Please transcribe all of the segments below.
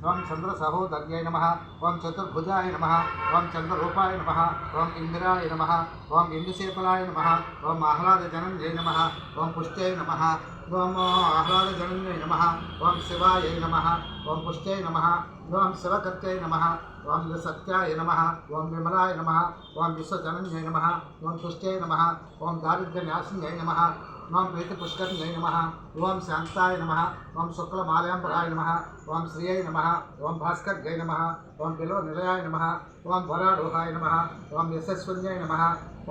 ओं चंद्र सहोदर्य नमः ओं चतुर्भुजाय नमः ओं चंद्ररूपाय नमः ओं इंदिराय नमः ओं इंदुशेखराय नमः ओं आह्लादजनन्यै नमः ओं पुष्ट्यै नमः ओं आह्लादजनन्यै नमः ओं शिवाय नमः ओं पुष्ट्यै नमः ओं शिवकर्त्यै नमः ओं सत्याय नमः ओं विमलाय नमः ओं विश्वजनन्यै नमः ओं तुष्ट्यै नमः ओं दारिद्र्यनाशिन्यै नमः ओं प्रीतिपुष्करण्यै नमः ओं शान्ताय नमः ओं शुक्लमालयांबराय नमः ओं श्रियै नमः ओं भास्कर्यै नमः ओं बिलोनिलयाय नमः ओं वरारोहाय नमः ओं यशस्विन्यै नमः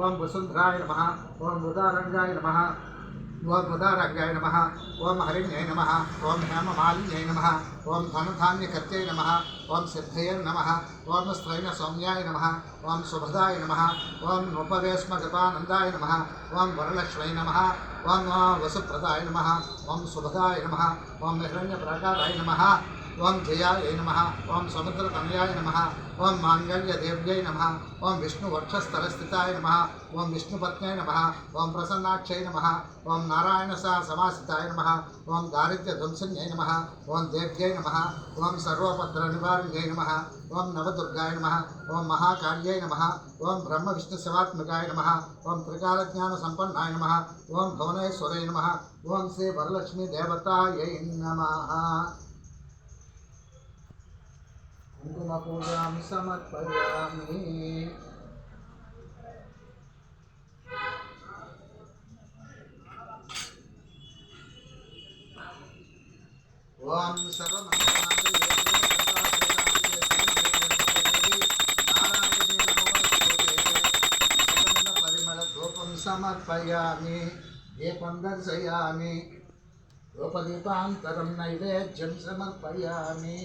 ओं वसुन्धराय नमः ओं उदारंगाय नमः ओं उदारंगाय नमः ओं हरिण्यै नमः ओं हेममालिन्यै नमः ओं धनधान्यकर्त्यै नमः ओं सिद्धये नमः ओं स्त्रैणसौम्याय नमः ओं सुभदाय नमः ओं नोपवेश्मगतानन्दाय नमः ओं वरलक्ष्मै नमः ओं वसुप्रदाय नमः ओं सुभदाय नमः ओं हिरण्यप्राकाराय नमः ओं जयाय नमः ओं समुद्रतनयाय नमः ओं मांगल्यदेव्यै नमः ओं विष्णुवक्षस्थलस्थिताय नमः ओं विष्णुपत्न्यै नमः ओं प्रसन्नाक्षै नमः ओं नारायणसह समासिताय नमः ओं दारिद्र्यध्वंसिन्यै नमः ओं देव्यै नमः ओं सर्वोपद्रनिवारिण्यै नमः ओं नवदुर्गाय नमः ओं महाकाल्यै नमः ओं ब्रह्मविष्णुशिवात्मकाय नमः ओं त्रिकालज्ञानसम्पन्नाय नमः ओं भुवनेश्वरै नमः ओं श्री वरलक्ष्मी देवतायै नमः। कुङ्कुमपूजां समर्पयामि। ओं परिमलधूपं समर्पयामि। दीपं दर्शयामि। धूपदीपान्तरं नैवेद्यं समर्पयामि।